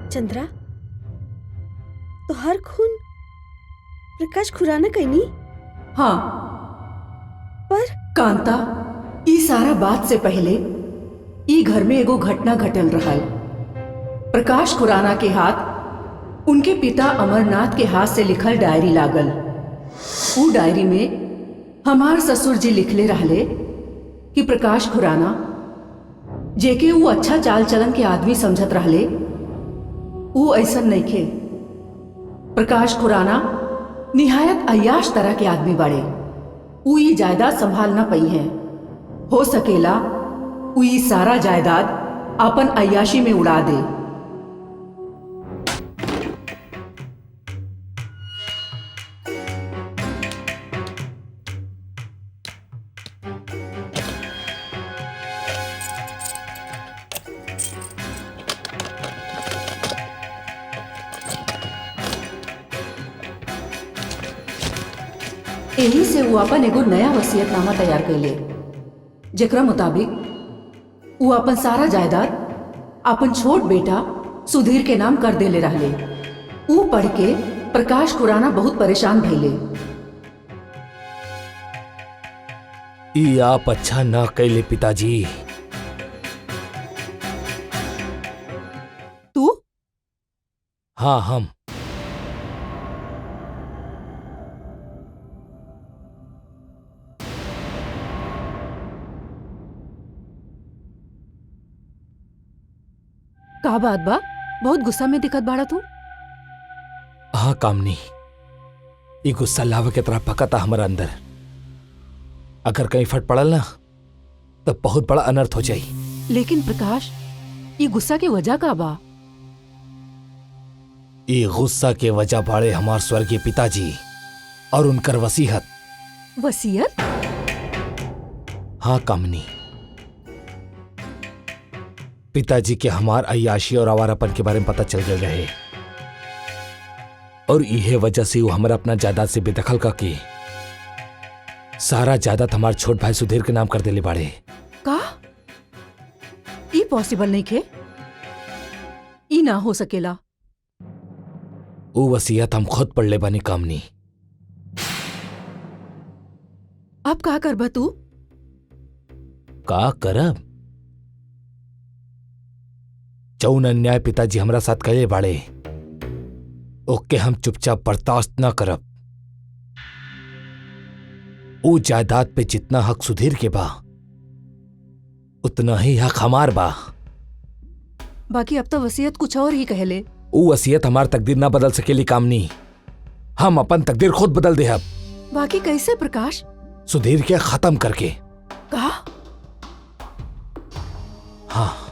चंद्रा, तो हर खून प्रकाश खुराना कहनी? हाँ, पर कांता, ई सारा बात से पहले ई घर में एगो घटना घटल रहल। प्रकाश खुराना के हाथ उनके पिता अमरनाथ के हाथ से लिखल डायरी लागल। ऊ डायरी में हमार ससुर जी लिखले रहले कि प्रकाश खुराना, जेके ऊ अच्छा चाल चलन के आदमी समझत रहले, ऊ ऐसन नइखे। प्रकाश खुराना निहायत अय्याश तरह के आदमी बाड़े। ऊ ई जायदाद संभाल ना पई है। हो सकेला ऊ ई सारा जायदाद अपन अय्याशी में उड़ा दे। यही से वो अपन एगो नया वसीयतनामा तैयार कैले, जेकरा मुताबिक वो अपन सारा जायदाद अपन छोट बेटा सुधीर के नाम कर देले रहले। ऊ पढ़ के प्रकाश खुराना बहुत परेशान भइले। ई आप अच्छा न कैले पिताजी। तू? हाँ, हम। का बात बा? बहुत गुस्सा में दिखत बाड़ा तू। हाँ कामनी, ये गुस्सा लावा के तरह पकता हमारा अंदर। अगर कहीं फट पड़ल ना तो बहुत बड़ा अनर्थ हो जाई। लेकिन प्रकाश, ये गुस्सा के वजह का बा? ये गुस्सा के वजह बाड़े हमार स्वर्गीय पिताजी और उनकर वसीहत। वसीयत? हाँ कामनी, पिताजी के हमार अय्याशी और आवारापन के बारे में पता चल गए रहे और इहे वजह से वो हमारा अपना जायदाद से बेदखल का की सारा जायदाद हमार छोट भाई सुधीर के नाम कर देले बाड़े। का? ई पॉसिबल नहीं खे। ई ना हो सकेला। वो वसीयत हम खुद पढ़ ले बानी कामनी। अब का करबा तू? का करब? जौन अन्याय पिताजी हमरा साथ कले बाड़े ओके हम चुपचाप बर्दाश्त न करब। वो जायदाद पे जितना हक सुधीर के बा उतना ही हक हमार बा। बाकी अब तो वसीयत कुछ और ही कहले। वो वसीयत हमार तकदीर ना बदल सकेली कामनी। हम अपन तकदीर खुद बदल देहब। बाकी कैसे प्रकाश? सुधीर के खत्म करके। का? हाँ,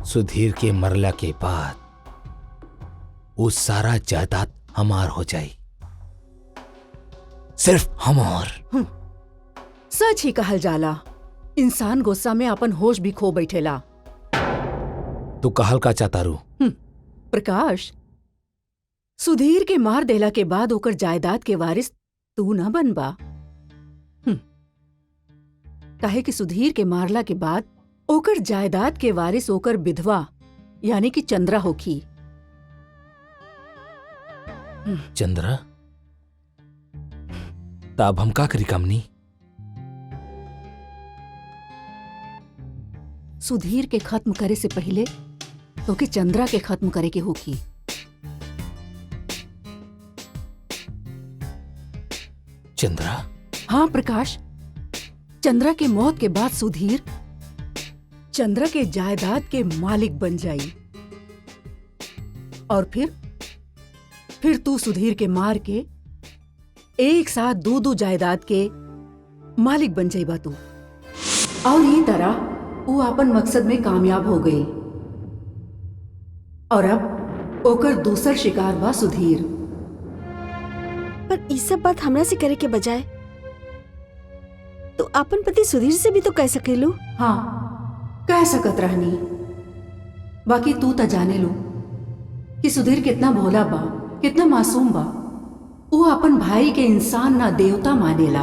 सुधीर के मरला के बाद वो सारा जायदाद हमार हो जाई, सिर्फ हमार। सच ही कहल जाला, इंसान गुस्सा में अपन होश भी खो बैठेला। तू कहल का चाहता रू? प्रकाश, सुधीर के मार देला के बाद ओकर जायदाद के वारिस तू न बनबा। काहे कि सुधीर के मारला के बाद ओकर जायदाद के वारिस ओकर विधवा यानी कि चंद्रा होखी। चंद्रा? तब हम का करी कामनी? सुधीर के खत्म करे से पहले तो के चंद्रा के खत्म करे के होखी। चंद्रा? हाँ प्रकाश, चंद्रा के मौत के बाद सुधीर चंद्रा के जायदाद के मालिक बन जाई और फिर तू सुधीर के मार के एक साथ दो जायदाद के मालिक बन जाइबा तू। और ये तरह वो अपन मकसद में कामयाब हो गई और अब ओकर दूसर शिकार बा सुधीर। पर इस सब बात हमरा से करे के बजाय तो अपन पति सुधीर से भी तो कह सकेलू। हाँ, कह सकत रहनी। बाकी तू त जाने लो कि सुधीर कितना भोला बा, कितना मासूम बा। वो अपन भाई के इंसान ना देवता मानेला।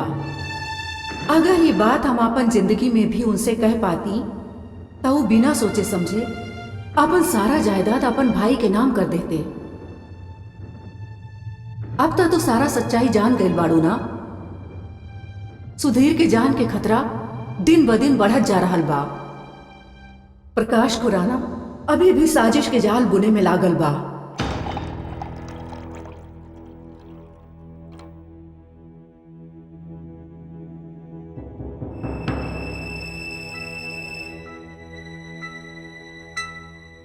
अगर ये बात हम अपन जिंदगी में भी उनसे कह पाती तो वो बिना सोचे समझे अपन सारा जायदाद अपन भाई के नाम कर देते। अब तक तो सारा सच्चाई जान गई बाड़ू ना। सुधीर के जान के खतरा दिन ब दिन बढ़त जा रहा बा। प्रकाश खुराना अभी भी साजिश के जाल बुने में लागल बा।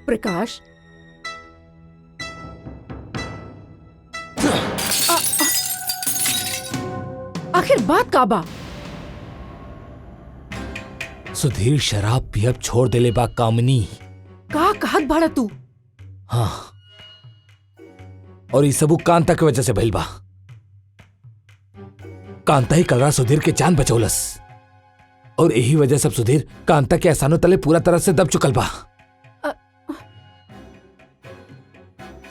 प्रकाश, आखिर बात का बा? सुधीर शराब पियब छोड़ देले बा कामनी। का कहत बाड़ा तू? हाँ, और ये सबू कांता की वजह से भइल बा। कांता ही कल रात सुधीर के जान बचौलस और यही वजह से सुधीर कांता के एहसानों तले पूरा तरह से दब चुकल बा।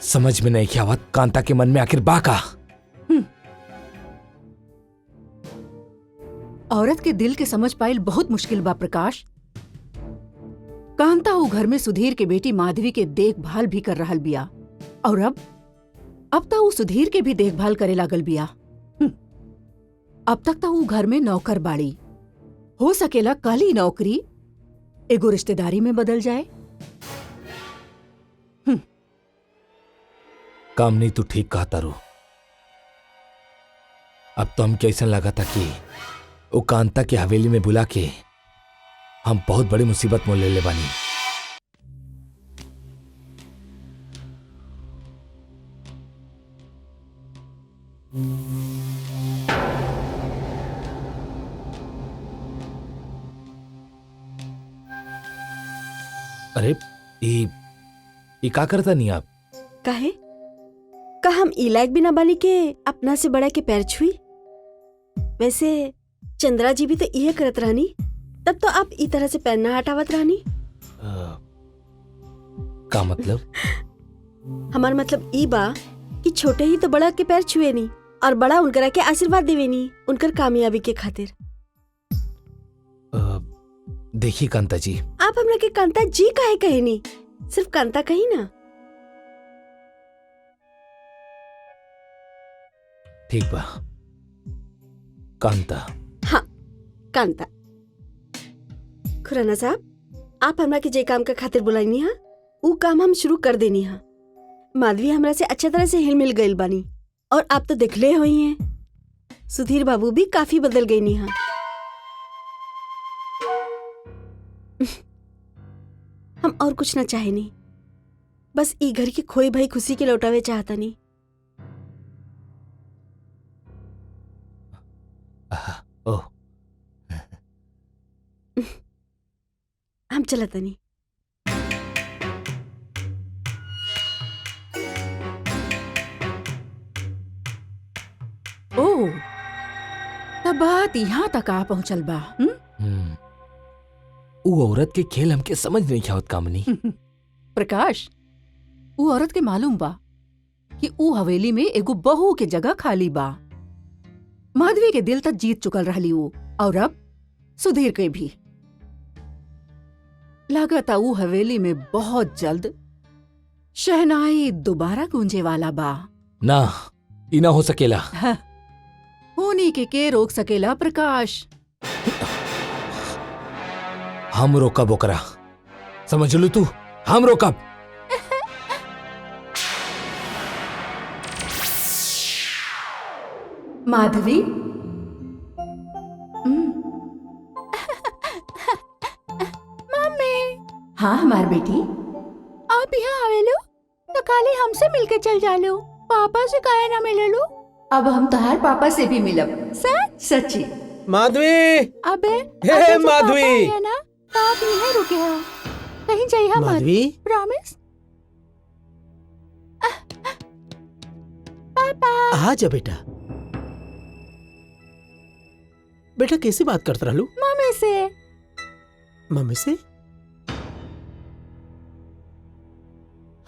समझ में नहीं आवत कांता के मन में आखिर बा का। औरत के दिल के समझ पाइल बहुत मुश्किल बा प्रकाश। कांता वो घर में सुधीर के बेटी माधवी के देखभाल भी कर रहल बिया और अब तो वो सुधीर के भी देखभाल करे लागल बिया। अब तक तो वो घर में नौकर बाड़ी। हो सकेला कल ही नौकरी एगो रिश्तेदारी में बदल जाए। काम नहीं, तू ठीक कहा तारू। अब तो हम कैसा लगा था कि वो कांता के हवेली में बुला के हम बहुत बड़ी मुसीबत मोल ले बानी। अरे ये का करता नहीं आप? काहे? का हम ई लायक भी ना बानी के अपना से बड़ा के पैर छुई? वैसे चंद्रा जी भी तो इहे करत रहनी, तब तो आप ई तरह से पैर ना हटावत रहनी। का मतलब? हमार मतलब ई बा कि छोटे ही तो बड़ा के पैर छुए नी और बड़ा उनकरा के आशीर्वाद देवे नी उनकर कामयाबी के खातिर। देखिए कांता जी, आप हमरा के कांता जी काहे कहे नी? सिर्फ कांता कही ना। ठीक बा, कांता। हाँ, कांता। खुराना साहब, आप हमरा के जे काम का खातिर बुलाईनी हा ऊ काम हम शुरू कर देनी हा। माधवी हमरा से अच्छा तरह से हिल मिल गईल बानी और आप तो दिखले हुई हैं। सुधीर बाबू भी काफी बदल गई नी हा। हम और कुछ ना चाहे नी, बस ई घर की खोई भाई खुशी के लौटावे चाहता नी। ओह, हम चलत नहीं। ओह, तब बात यहाँ तक आ पहुंचल बा। वो औरत के खेल हमके समझ नहीं आवत कामनी। प्रकाश, वो औरत के मालूम बा कि ऊ हवेली में एगो बहू के जगह खाली बा। माधवी के दिल तक जीत चुकल रहली वो, और अब सुधीर के भी। लागता ऊ हवेली में बहुत जल्द शहनाई दोबारा गूंजे वाला बा। ना, ई ना हो सकेला। होनी के रोक सकेला प्रकाश? हम रोकब ओकरा, समझ लू तू? हम रोकब। माधवी, मम्मी, हाँ हमार बेटी। आप यहाँ आवे लो तो खाली हमसे मिलके चल जा लो, पापा से काहे ना मिले लो? अब हम तहार पापा से भी मिलब। सच? सच्ची। माधवी, अबे हे माधवी, है ना, तो आप यहीं रुके हो, कहीं जाइए मत। माधवी, प्रॉमिस? पापा। आ जा बेटा। बेटा कैसे बात करते रहलू? मम्मी से। मम्मी से?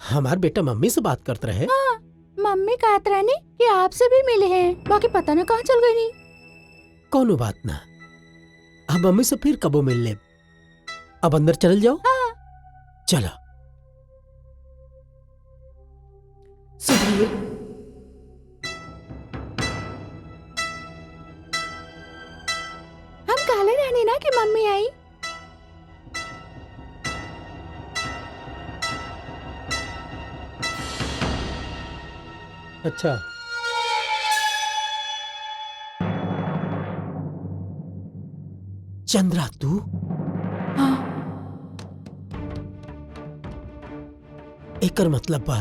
हमार बेटा मम्मी से बात करते रहे? हाँ, मम्मी कहत रहनी कि आपसे भी मिले हैं, बाकी पता न कहाँ चल गई नी। कोनो बात ना, हम मम्मी से फिर कबो मिल ले। अब अंदर चल जाओ। हाँ। चलो। सुधीर, हम काले रहने ना कि मम्मी आई। अच्छा, चंद्रा तू? हाँ एकर मतलब बा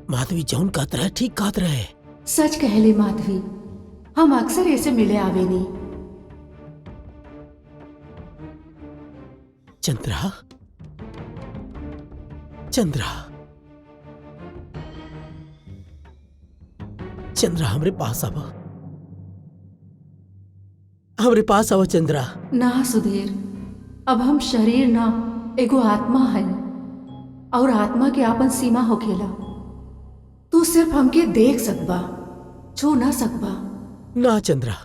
माधवी जौन कहत रहे ठीक कहत रहे। सच कहले माधवी, हम अक्सर ऐसे मिले आवेनी। चंद्रा, चंद्रा, चंद्रा हमरे पास आवा, हमरे पास आवा चंद्रा। ना सुधीर, अब हम शरीर ना एगो आत्मा है, और आत्मा के आपन सीमा होखेला। तू सिर्फ हमके देख सकबा, छू ना सकबा। ना चंद्रा,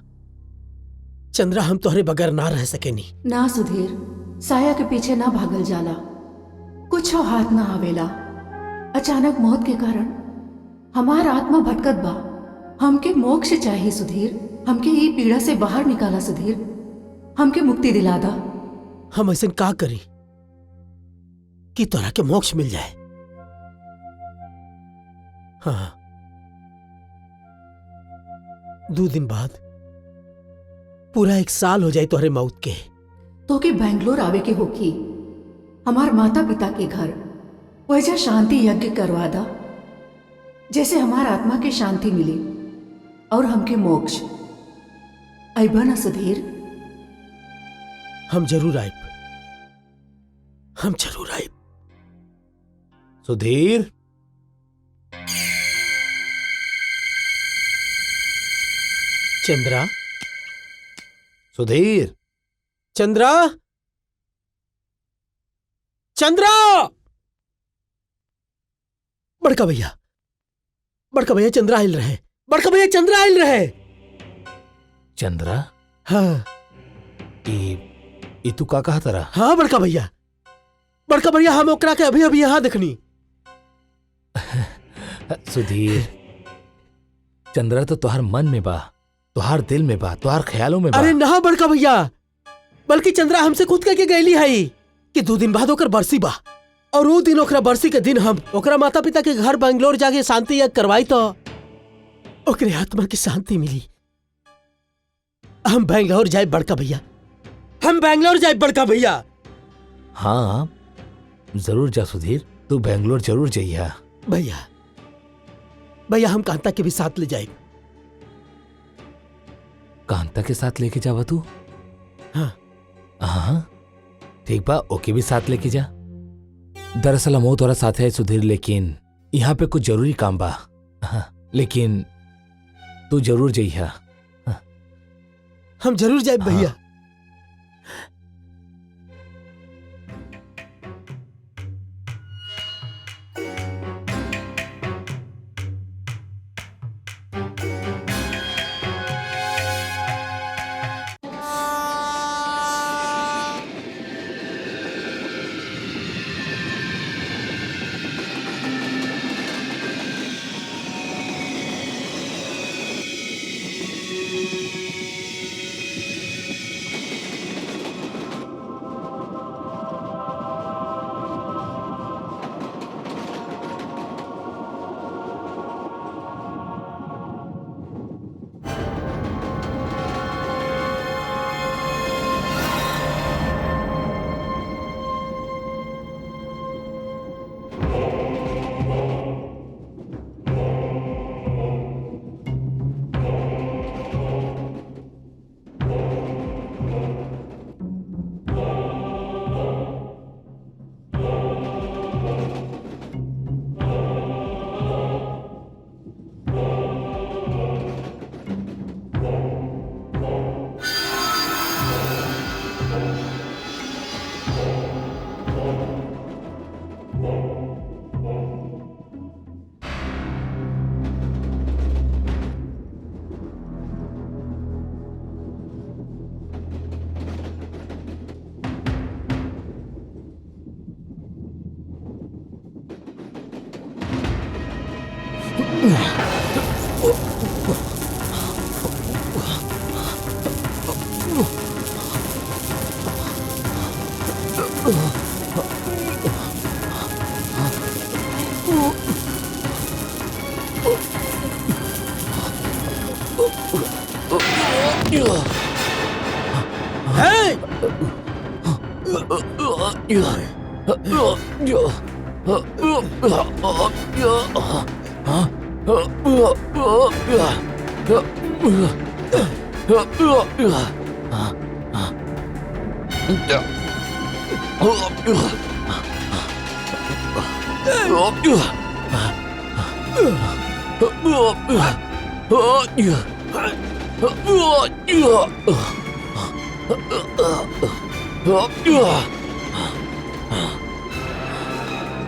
चंद्रा हम तोहरे बगैर ना रह सकेनी। ना सुधीर, साया के पीछे ना भागल जाला, कुछ हाथ ना आवेला। अचानक मौत के कारण हमार आत्मा भटकत बा। हमके मोक्ष चाहिए सुधीर, हमके ई पीड़ा से बाहर निकाला सुधीर, हमके मुक्ति दिला दा। हम ऐसे का करी कि तोरा के मोक्ष मिल जाए? हाँ, 2 दिन बाद पूरा 1 साल हो जाए तोहरे मौत के। तो के बैंगलोर आवे के होकी, हमार माता पिता के घर, वजह शांति यज्ञ करवा दा, जैसे हमार आत्मा के शांति मिली और हमके मोक्ष। अइबा ना सुधीर? हम जरूर आए, हम जरूर आए। सुधीर, चंद्रा, सुधीर, चंद्रा, चंद्रा! बड़का भैया, बड़का भैया चंद्रा आयल रहे, बड़का भैया चंद्रा आयल रहे। चंद्रा, हाँ ई तू का कहा तरा? हाँ बड़का भैया, बड़का भैया हम ओकरा के अभी अभी यहाँ देखनी। सुधीर, चंद्रा तो तुहार मन में बा, तुहार दिल में बा, तुहार ख्यालों में बा। अरे ना बड़का भैया, बल्कि चंद्रा हमसे खुद कह के गईली है कि 2 दिन बाद ओकर बरसी बा, और वो दिन ओकरा बरसी के दिन हम ओकरा माता पिता के घर बैंगलोर जाके शांति यज्ञ करवाई तो ओकरे आत्मा की शांति मिली। हम बैंगलोर जाए बड़का भैया, हम बैंगलोर जाए बड़का भैया। हाँ जरूर जा सुधीर, तू बैंगलोर जरूर जाइया। भैया, भैया हम कांता के भी साथ ले जाए। कांता के साथ लेके जावा तू? हाँ हाँ ठीक बा, ओके भी साथ लेके जा। दरअसल हम तोरा साथ है सुधीर, लेकिन यहाँ पे कुछ जरूरी काम बा। हाँ, लेकिन तू जरूर जाइया। हम जरूर जाए भैया।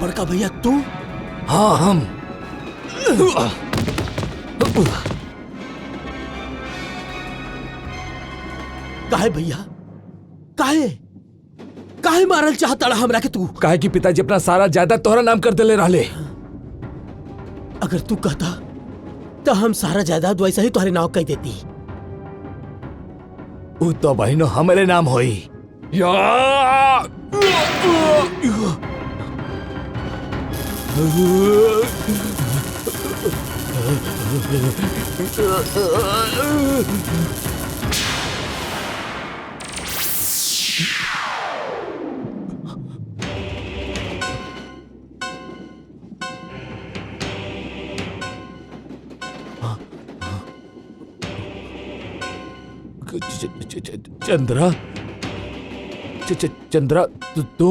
बड़का भैया तू? हाँ हम। काहे भैया? काहे काहे मारल चाहता हमरा के तू? काहे कि पिताजी अपना सारा जायदाद तोहरा नाम कर देले रहले। अगर तू कहता तो हम सारा जायदाद वैसा ही तुम्हारे नाम कह देती। उ तो बहनो हमारे नाम होई। चंद्रा, चंद्रा तू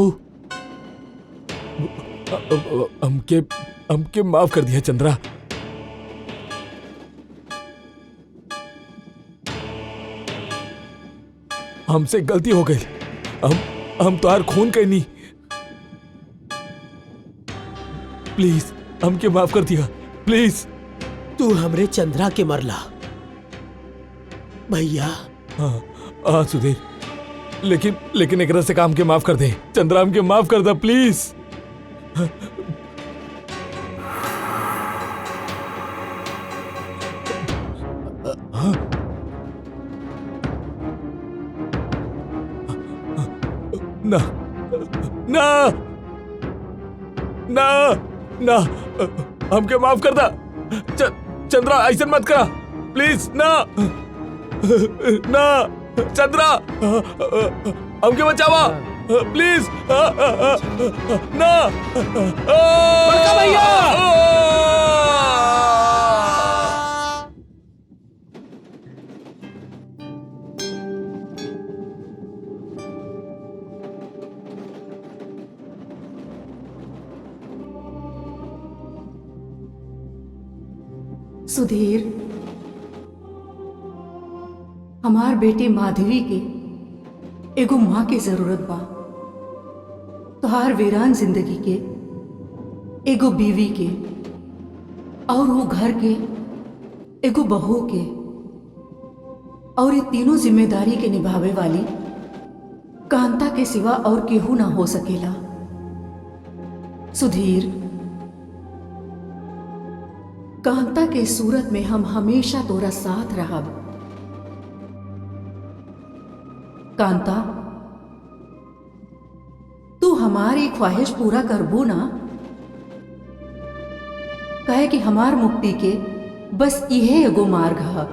हमके माफ कर दिया चंद्रा। हमसे गलती हो गई। हम तो खून करनी। प्लीज हमके माफ कर दिया प्लीज। तू हमरे चंद्रा के मरला भैया। हाँ सुधीर, लेकिन एकरा से काम के माफ कर दे। चंद्रा हमके माफ कर दे प्लीज। ना ना ना ना हमके माफ कर दा। चंद्रा ऐसा मत करा प्लीज। ना ना चंद्रा हमके बचावा प्लीज। ना बड़का भैया। सुधीर, हमार बेटी माधवी के एगो माँ की जरूरत बा। तोहार वीरान जिंदगी के एगो बीवी के और वो घर के एगो बहू के, और ये तीनों जिम्मेदारी के निभावे वाली कांता के सिवा और केहू ना हो सकेला। सुधीर, कांता के सूरत में हम हमेशा तोरा साथ रहब। कांता, तू हमारी ख्वाहिश पूरा करबू ना? कहे कि हमार मुक्ति के बस यह एगो मार्ग है।